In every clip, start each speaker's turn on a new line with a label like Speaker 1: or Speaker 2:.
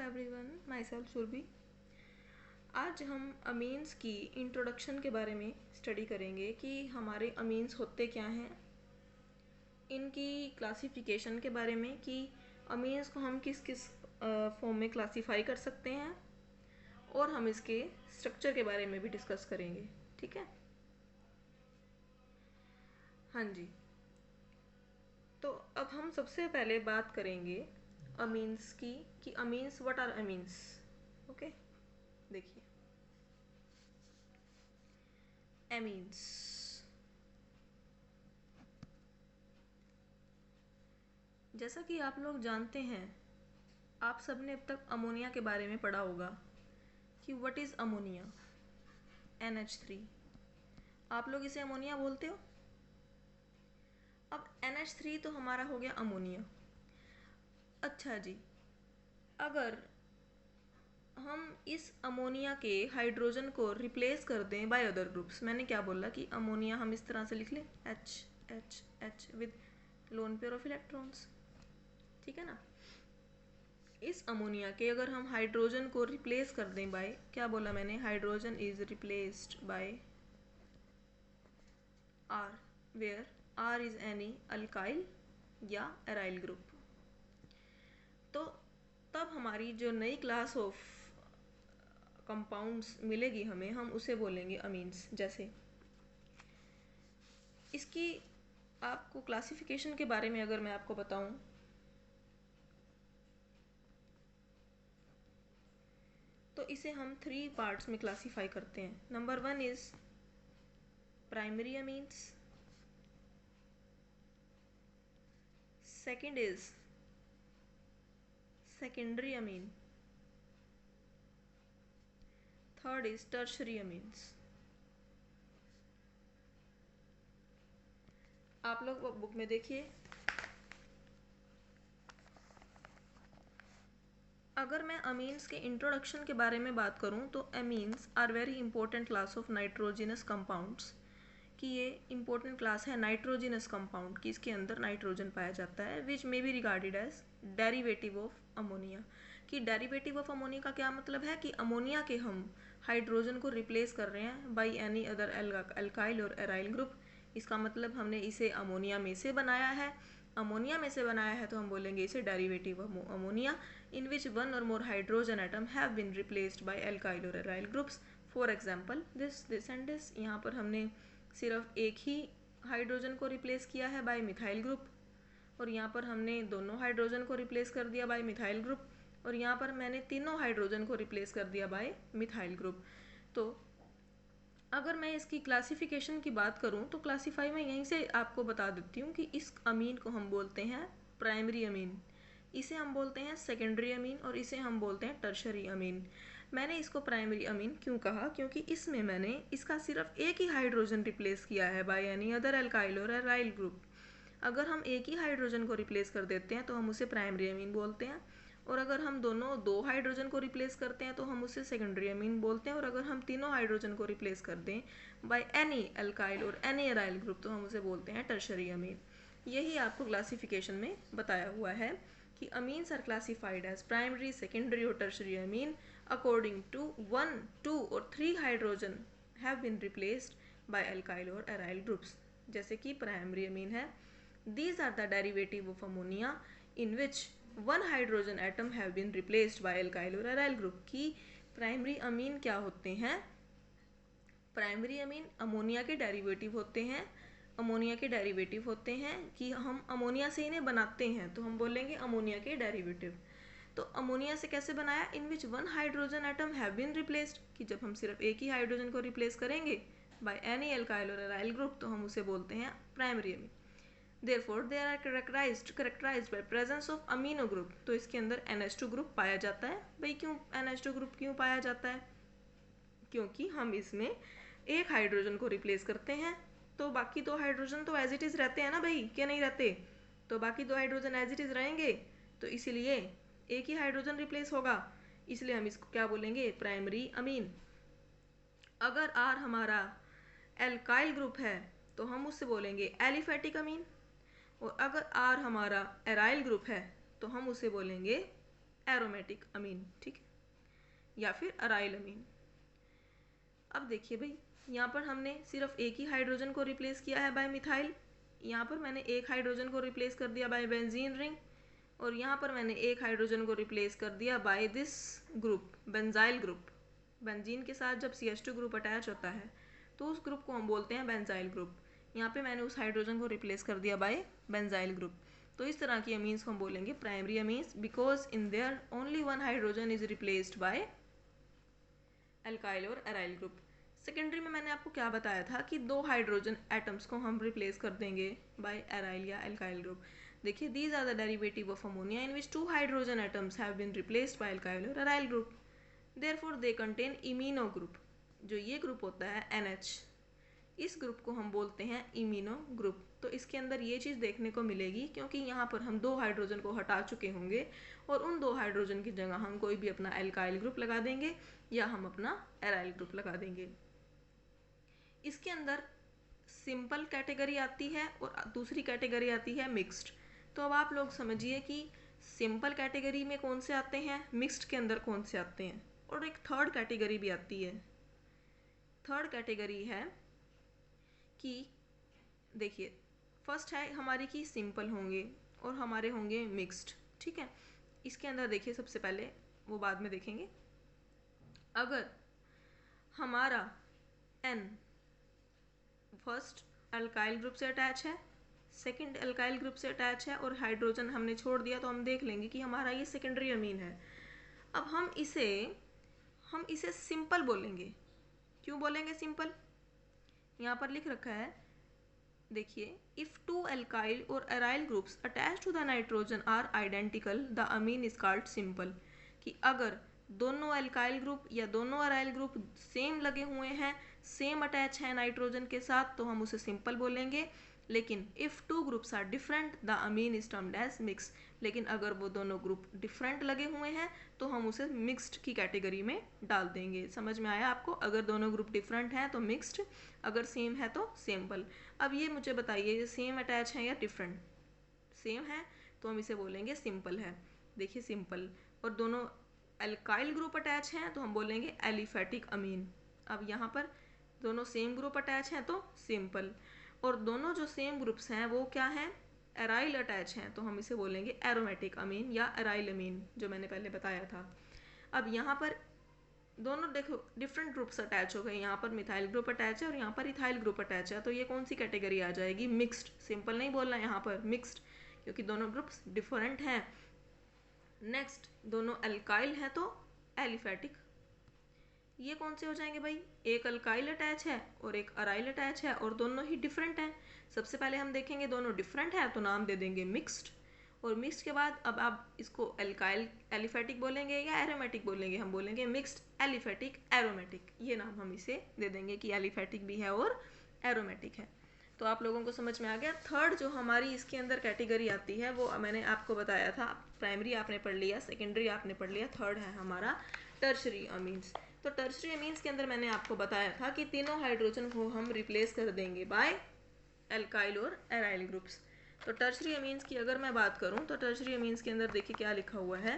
Speaker 1: Everyone, my self Surabhi. आज हम amines की इंट्रोडक्शन के बारे में स्टडी करेंगे कि हमारे अमीन्स होते क्या हैं, इनकी क्लासिफिकेशन के बारे में कि अमीन्स को हम किस किस फॉर्म में क्लासीफाई कर सकते हैं, और हम इसके स्ट्रक्चर के बारे में भी डिस्कस करेंगे। ठीक है, हाँ जी। तो अब हम सबसे पहले बात करेंगे अमीन्स की कि amines, what are amines. Okay, देखिए एमीन्स, जैसा कि आप लोग जानते हैं, आप सबने अब तक अमोनिया के बारे में पढ़ा होगा कि व्हाट इज़ अमोनिया। NH3, आप लोग इसे अमोनिया बोलते हो। अब NH3 तो हमारा हो गया अमोनिया। अच्छा जी, अगर हम इस अमोनिया के हाइड्रोजन को रिप्लेस कर दें बाय अदर ग्रुप्स, मैंने क्या बोला कि अमोनिया हम इस तरह से लिख लें H with lone pair of electrons, ठीक है ना। इस अमोनिया के अगर हम हाइड्रोजन को रिप्लेस कर दें बाय, क्या बोला मैंने, hydrogen is replaced by R, where R is any alkyl या एराइल ग्रुप, तो तब हमारी जो नई क्लास ऑफ कंपाउंड्स मिलेगी हमें, हम उसे बोलेंगे अमीन्स। जैसे इसकी आपको क्लासिफिकेशन के बारे में अगर मैं आपको बताऊं, तो इसे हम 3 पार्ट्स में क्लासीफाई करते हैं। Number 1 is primary amines, second is secondary amine, third is tertiary amines. आप लोग बुक में देखिए, अगर मैं अमीन्स के इंट्रोडक्शन के बारे में बात करूं तो amines are very important class of nitrogenous compounds, कि ये इंपॉर्टेंट क्लास है नाइट्रोजिनस कंपाउंड की, इसके अंदर नाइट्रोजन पाया जाता है, which may be regarded as derivative of ammonia. कि डेरिवेटिव ऑफ अमोनिया का क्या मतलब है कि अमोनिया के हम हाइड्रोजन को रिप्लेस कर रहे हैं बाई एनी अदर अल्काइल और एराइल ग्रुप। इसका मतलब हमने इसे अमोनिया में से बनाया है, अमोनिया में से बनाया है तो हम बोलेंगे इसे derivative of ammonia, in which one or more hydrogen atom have been replaced by alkyl और aryl groups. For example this and this, यहाँ पर हमने सिर्फ एक ही हाइड्रोजन को रिप्लेस किया है बाय मिथाइल ग्रुप, और यहाँ पर हमने दोनों हाइड्रोजन को रिप्लेस कर दिया बाय मिथाइल ग्रुप, और यहाँ पर मैंने तीनों हाइड्रोजन को रिप्लेस कर दिया बाय मिथाइल ग्रुप। तो अगर मैं इसकी क्लासिफिकेशन की बात करूं तो क्लासीफाई मैं यहीं से आपको बता देती हूँ कि इस अमीन को हम बोलते हैं प्राइमरी अमीन, इसे हम बोलते हैं सेकेंडरी अमीन, और इसे हम बोलते हैं टर्शरी अमीन। मैंने इसको प्राइमरी अमीन क्यों कहा, क्योंकि इसमें मैंने इसका सिर्फ एक ही हाइड्रोजन रिप्लेस किया है बाय एनी अदर अल्काइल और एराइल ग्रुप। अगर हम एक ही हाइड्रोजन को रिप्लेस कर देते हैं तो हम उसे प्राइमरी अमीन बोलते हैं, और अगर हम दोनों दो हाइड्रोजन को रिप्लेस करते हैं तो हम उसे सेकेंडरी अमीन बोलते हैं, और अगर हम तीनों हाइड्रोजन को रिप्लेस कर दें बाय एनी अल्काइल और एनी एराइल ग्रुप तो हम उसे बोलते हैं टर्शरी अमीन। यही आपको क्लासिफिकेशन में बताया हुआ है कि amines are classified as primary, secondary और टर्शरी अमीन अकॉर्डिंग टू 1, 2 और 3 hydrogen have been replaced by alkyl और एराइल ग्रुप्स। जैसे कि प्राइमरी अमीन है, these are the derivative of ammonia in which one hydrogen atom have been replaced by alkyl or aryl group। की primary amine क्या होते हैं, primary अमीन ammonia के derivative होते हैं, अमोनिया के डेरिवेटिव होते हैं कि हम अमोनिया से इन्हें बनाते हैं तो हम बोलेंगे अमोनिया के डेरिवेटिव। तो अमोनिया से कैसे बनाया, in which one hydrogen atom have been replaced, कि जब हम सिर्फ एक ही हाइड्रोजन को रिप्लेस करेंगे बाय एनी अल्काइल और एराइल ग्रुप तो हम उसे बोलते हैं primary amine. Therefore, they are characterized by presence of amino group। तो इसके अंदर NH2 ग्रुप पाया जाता है। भाई क्यों NH2 ग्रुप क्यों पाया जाता है, क्योंकि हम इसमें एक हाइड्रोजन को रिप्लेस करते हैं, तो बाकी दो हाइड्रोजन तो एज इट इज रहते हैं ना भाई, क्या नहीं रहते, तो बाकी दो हाइड्रोजन एज इट इज रहेंगे, तो इसीलिए एक ही हाइड्रोजन रिप्लेस होगा, इसलिए हम इसको क्या बोलेंगे, प्राइमरी अमीन। अगर R हमारा एल्काइल ग्रुप है तो हम उससे बोलेंगे एलिफेटिक अमीन, और अगर R हमारा एराइल ग्रुप है तो हम उसे बोलेंगे एरोमेटिक अमीन, ठीक है, या फिर अराइल अमीन। अब देखिए भाई, यहाँ पर हमने सिर्फ एक ही हाइड्रोजन को रिप्लेस किया है बाय मिथाइल, यहाँ पर मैंने एक हाइड्रोजन को रिप्लेस कर दिया बाय बेंजीन रिंग, और यहाँ पर मैंने एक हाइड्रोजन को रिप्लेस कर दिया by this group, benzyl group. Benzene के साथ जब CH2 ग्रुप अटैच होता है तो उस ग्रुप को हम बोलते हैं बेंजाइल ग्रुप। यहाँ पे मैंने उस हाइड्रोजन को रिप्लेस कर दिया बाय बेंजाइल ग्रुप। तो इस तरह की अमीन्स को हम बोलेंगे primary amines, because in their only one hydrogen is replaced by alkyl or aryl group. Secondary में मैंने आपको क्या बताया था कि दो हाइड्रोजन एटम्स को हम रिप्लेस कर देंगे बाय एराइल या एल्काइल ग्रुप। देखिए, these are the derivative of ammonia in which 2 hydrogen atoms have been replaced by alkyl or aryl group, therefore they contain imino group. जो ये ग्रुप होता है NH, इस ग्रुप को हम बोलते हैं इमीनो ग्रुप। तो इसके अंदर ये चीज़ देखने को मिलेगी, क्योंकि यहाँ पर हम दो हाइड्रोजन को हटा चुके होंगे और उन दो हाइड्रोजन की जगह हम कोई भी अपना एल्काइल ग्रुप लगा देंगे या हम अपना एराइल ग्रुप लगा देंगे। इसके अंदर सिंपल कैटेगरी आती है और दूसरी कैटेगरी आती है मिक्स्ड। तो अब आप लोग समझिए कि सिंपल कैटेगरी में कौन से आते हैं, मिक्स्ड के अंदर कौन से आते हैं, और एक थर्ड कैटेगरी भी आती है। थर्ड कैटेगरी है कि देखिए, फर्स्ट है हमारी कि सिंपल होंगे और हमारे होंगे मिक्स्ड, ठीक है। इसके अंदर देखिए, सबसे पहले वो बाद में देखेंगे, अगर हमारा N फर्स्ट अल्काइल ग्रुप से अटैच है, सेकंड अल्काइल ग्रुप से अटैच है और हाइड्रोजन हमने छोड़ दिया, तो हम देख लेंगे कि हमारा ये सेकेंडरी अमीन है। अब हम इसे सिंपल बोलेंगे। क्यों बोलेंगे सिंपल? यहाँ पर लिख रखा है, देखिए, इफ टू अल्काइल और aryl groups attached to the nitrogen are identical the amine is called simple. कि अगर दोनों अल्काइल ग्रुप या दोनों एराइल ग्रुप सेम लगे हुए हैं, सेम अटैच है नाइट्रोजन के साथ, तो हम उसे सिंपल बोलेंगे। लेकिन if two groups are different the amine is termed as mix. लेकिन अगर वो दोनों ग्रुप डिफरेंट लगे हुए हैं तो हम उसे मिक्स्ड की कैटेगरी में डाल देंगे। समझ में आया आपको? अगर दोनों ग्रुप डिफरेंट हैं तो मिक्स्ड, अगर सेम है तो सिंपल। अब ये मुझे बताइए, ये सेम अटैच है या डिफरेंट? सेम है तो हम इसे बोलेंगे सिंपल है। देखिए, सिंपल। और दोनों अल्काइल ग्रुप अटैच हैं तो हम बोलेंगे एलिफेटिक अमीन। अब यहाँ पर दोनों सेम ग्रुप अटैच हैं तो सिंपल, और दोनों जो सेम ग्रुप्स हैं वो क्या हैं? एराइल अटैच हैं, तो हम इसे बोलेंगे एरोमेटिक अमीन या एराइल अमीन, जो मैंने पहले बताया था। अब यहाँ पर दोनों देखो डिफरेंट ग्रुप्स अटैच हो गए, यहाँ पर मिथाइल ग्रुप अटैच है और यहाँ पर इथाइल ग्रुप अटैच है, तो ये कौन सी कैटेगरी आ जाएगी? मिक्स्ड। सिंपल नहीं बोलना यहाँ पर, मिक्स्ड, क्योंकि दोनों ग्रुप्स डिफरेंट हैं। नेक्स्ट, दोनों अल्काइल है तो एलिफेटिक। ये कौन से हो जाएंगे भाई? एक अल्काइल अटैच है और एक अराइल अटैच है और दोनों ही डिफरेंट हैं। सबसे पहले हम देखेंगे दोनों डिफरेंट है तो नाम दे देंगे मिक्स्ड, और मिक्स्ड के बाद अब आप इसको अल्काइल एलिफेटिक बोलेंगे या एरोमेटिक बोलेंगे? हम बोलेंगे मिक्स्ड एलिफेटिक एरोमेटिक। ये नाम हम इसे दे देंगे कि एलिफेटिक भी है और एरोमेटिक है। तो आप लोगों को समझ में आ गया। थर्ड जो हमारी इसके अंदर कैटेगरी आती है वो मैंने आपको बताया था, प्राइमरी आपने पढ़ लिया, सेकेंडरी आपने पढ़ लिया, थर्ड है हमारा टर्शरी अमीन्स। तो टर्शरी अमीन्स के अंदर मैंने आपको बताया था कि तीनों हाइड्रोजन को हम रिप्लेस कर देंगे bye alkyl or aryl groups. तो टर्शरी अमीन्स की अगर मैं बात करूं तो टर्शरी अमीन्स के अंदर देखिए क्या लिखा हुआ है।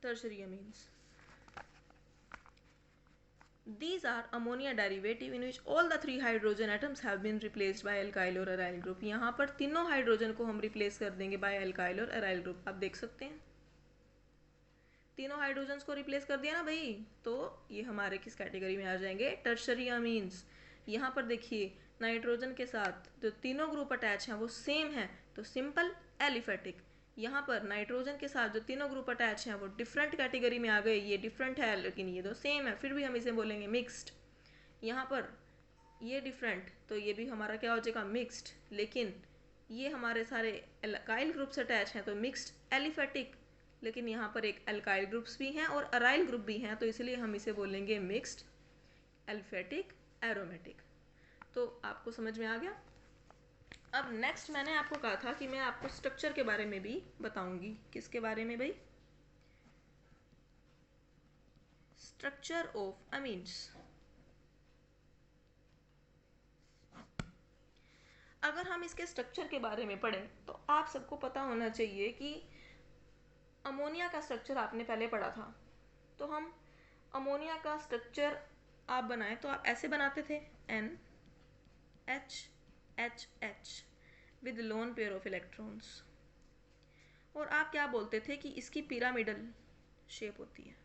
Speaker 1: Tertiary amines, these are ammonia derivative in which all the 3 hydrogen atoms have been replaced by alkyl और aryl group। यहाँ पर तीनों हाइड्रोजन को हम रिप्लेस कर देंगे बाय alkyl और aryl group। आप देख सकते हैं तीनों हाइड्रोजन्स को रिप्लेस कर दिया ना भाई, तो ये हमारे किस कैटेगरी में आ जाएंगे? Tertiary amines. यहाँ पर देखिए नाइट्रोजन के साथ जो तीनों ग्रुप अटैच हैं वो सेम है तो सिंपल एलिफेटिक। यहाँ पर नाइट्रोजन के साथ जो तीनों ग्रुप अटैच हैं वो डिफरेंट कैटेगरी में आ गए, ये डिफरेंट है लेकिन ये तो सेम है, फिर भी हम इसे बोलेंगे मिक्स्ड। यहाँ पर ये डिफरेंट तो ये भी हमारा क्या हो जाएगा? मिक्स्ड। लेकिन ये हमारे सारे एल्काइल ग्रुप से अटैच हैं तो मिक्स्ड एलिफेटिक। लेकिन यहाँ पर एक एल्काइल ग्रुप्स भी हैं और अराइल ग्रुप भी हैं, तो इसलिए हम इसे बोलेंगे मिक्स्ड एल्फेटिक एरोमेटिक। तो आपको समझ में आ गया। अब नेक्स्ट मैंने आपको कहा था कि मैं आपको स्ट्रक्चर के बारे में भी बताऊंगी। किसके बारे में भाई? Structure of amines. अगर हम इसके स्ट्रक्चर के बारे में पढ़ें तो आप सबको पता होना चाहिए कि अमोनिया का स्ट्रक्चर आपने पहले पढ़ा था। तो हम अमोनिया का स्ट्रक्चर आप बनाएं तो आप ऐसे बनाते थे, NH with lone pair of electrons, और आप क्या बोलते थे कि इसकी पिरामिडल शेप होती है,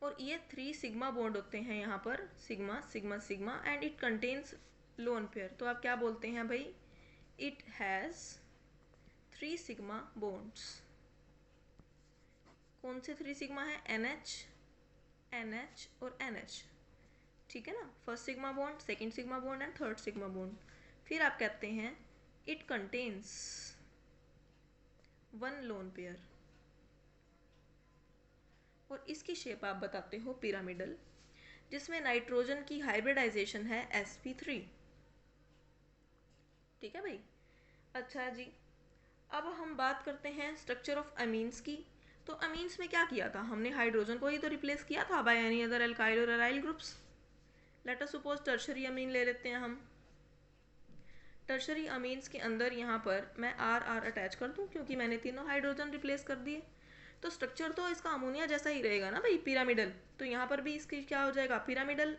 Speaker 1: और ये 3 सिग्मा बॉन्ड होते हैं यहाँ पर, sigma sigma sigma, and it contains lone pair. तो आप क्या बोलते हैं भाई, इट हैज़ 3 सिग्मा बॉन्ड्स। कौन से 3 सिग्मा है, NH और NH, ठीक है ना। First sigma bond, second sigma bond and third sigma bond. फिर आप कहते हैं इट कंटेन्स 1 लोन पेयर, और इसकी शेप आप बताते हो पिरामिडल, जिसमें नाइट्रोजन की हाइब्रिडाइजेशन है sp3, ठीक है भाई। अच्छा जी, अब हम बात करते हैं स्ट्रक्चर ऑफ अमीन्स की। तो अमीन्स में क्या किया था हमने, हाइड्रोजन को ही तो रिप्लेस किया था by any other alkyl or aryl groups. Let us suppose tertiary अमीन ले लेते हैं हम। टर्शरी अमीन्स के अंदर यहाँ पर मैं R अटैच कर दूँ, क्योंकि मैंने तीनों हाइड्रोजन रिप्लेस कर दिए। तो स्ट्रक्चर तो इसका अमोनिया जैसा ही रहेगा ना भाई, पिरामिडल। तो यहाँ पर भी इसकी क्या हो जाएगा, पिरामिडल,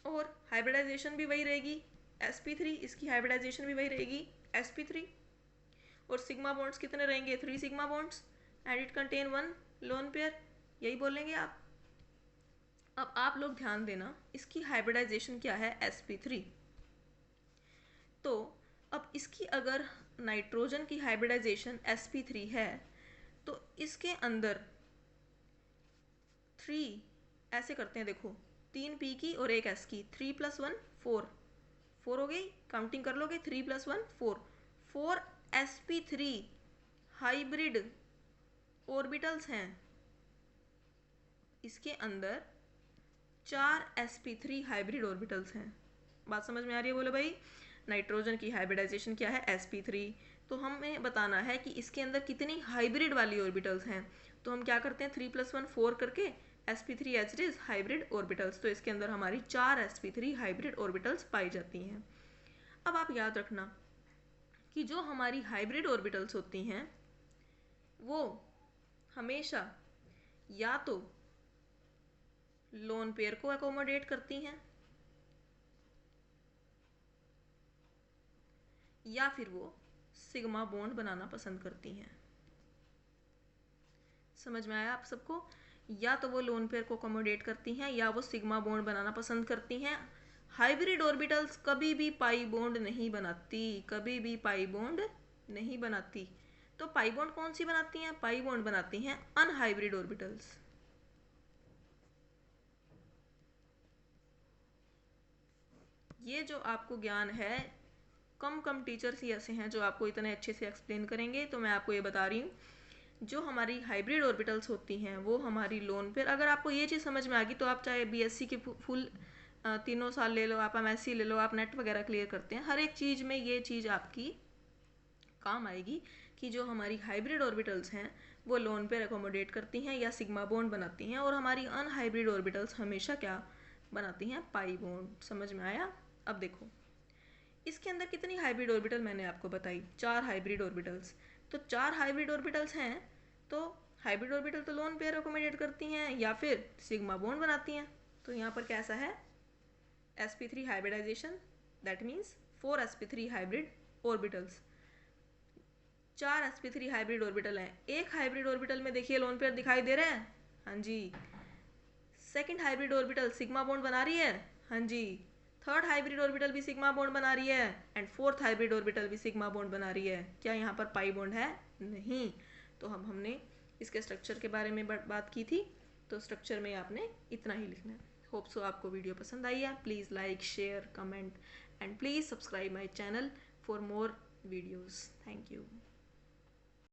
Speaker 1: और हाइब्रिडाइजेशन भी वही रहेगी sp3, इसकी हाइब्रिडाइजेशन भी वही रहेगी sp3, और सिग्मा बॉन्ड्स कितने रहेंगे, 3 sigma bonds, and it contain 1 lone pair, यही बोलेंगे आप। अब आप लोग ध्यान देना, इसकी हाइब्रिडाइजेशन क्या है, sp3। तो अब इसकी अगर नाइट्रोजन की हाइब्रिडाइजेशन sp3 है, तो इसके अंदर 3, ऐसे करते हैं देखो, 3 p की और 1 s की, 3 + 1 4, 4 हो गई, काउंटिंग कर लोगे, 3 + 1 4, 4 sp3 हाइब्रिड ऑर्बिटल्स हैं। इसके अंदर 4 sp3 हाइब्रिड ऑर्बिटल्स हैं। बात समझ में आ रही है, बोलो भाई। नाइट्रोजन की हाइब्रिडाइजेशन क्या है, sp3। तो हमें बताना है कि इसके अंदर कितनी हाइब्रिड वाली ऑर्बिटल्स हैं। तो हम क्या करते हैं, 3 + 1 4 करके sp3 H is hybrid orbitals. तो इसके अंदर हमारी 4 sp3 हाइब्रिड ऑर्बिटल्स पाई जाती हैं। अब आप याद रखना कि जो हमारी हाइब्रिड ऑर्बिटल्स होती हैं वो हमेशा या तो लोन पेयर को अकोमोडेट करती हैं, या फिर वो सिग्मा बॉन्ड बनाना पसंद करती हैं। समझ में आया आप सबको, या तो वो लोन पेयर को अकोमोडेट करती हैं या वो सिग्मा बॉन्ड बनाना पसंद करती हैं। हाइब्रिड ऑर्बिटल्स कभी भी पाई बॉन्ड नहीं बनाती, कभी भी पाई बॉन्ड नहीं बनाती। तो पाई बॉन्ड कौन सी बनाती हैं, पाई बॉन्ड बनाती हैं अनहाइब्रिड ऑर्बिटल्स। ये जो आपको ज्ञान है, कम टीचर्स ही ऐसे हैं जो आपको इतने अच्छे से एक्सप्लेन करेंगे। तो मैं आपको ये बता रही हूँ, जो हमारी हाइब्रिड ऑर्बिटल्स होती हैं वो हमारी लोन पेयर। अगर आपको ये चीज़ समझ में आ गई तो आप चाहे बीएससी की फुल 3 साल ले लो, आप एमएससी ले लो, आप नेट वगैरह क्लियर करते हैं, हर एक चीज़ में ये चीज़ आपकी काम आएगी कि जो हमारी हाइब्रिड ऑर्बिटल्स हैं वो लोन पेयर अकोमोडेट करती हैं या सिग्मा बॉन्ड बनाती हैं, और हमारी अनहाइब्रिड ऑर्बिटल्स हमेशा क्या बनाती हैं, पाई बॉन्ड। समझ में आया। अब देखो इसके अंदर कितनी हाइब्रिड ऑर्बिटल मैंने आपको बताई, 4 हाइब्रिड ऑर्बिटल्स। तो 4 हाइब्रिड ऑर्बिटल्स हैं, तो हाइब्रिड ऑर्बिटल तो लोन पेयर अकोमोडेट करती हैं या फिर सिग्मा बॉन्ड बनाती हैं। तो यहाँ पर कैसा है, sp3 hybridization, that means 4 sp3 hybrid orbitals. 4 sp3 hybrid orbital हैं। एक हाइब्रिड ऑर्बिटल में देखिए लोन पेयर दिखाई दे रहे हैं, हाँ जी। Second hybrid orbital sigma bond बना रही है, हाँ जी। थर्ड हाइब्रिड ऑर्बिटल भी सिग्मा बॉन्ड बना रही है, एंड फोर्थ हाइब्रिड ऑर्बिटल भी सिग्मा बॉन्ड बना रही है। क्या यहाँ पर पाई बॉन्ड है, नहीं। तो हमने इसके स्ट्रक्चर के बारे में बात की थी, तो स्ट्रक्चर में आपने इतना ही लिखना है। होप सो आपको वीडियो पसंद आई है। Please like, share, comment, and please subscribe my channel for more videos. Thank you.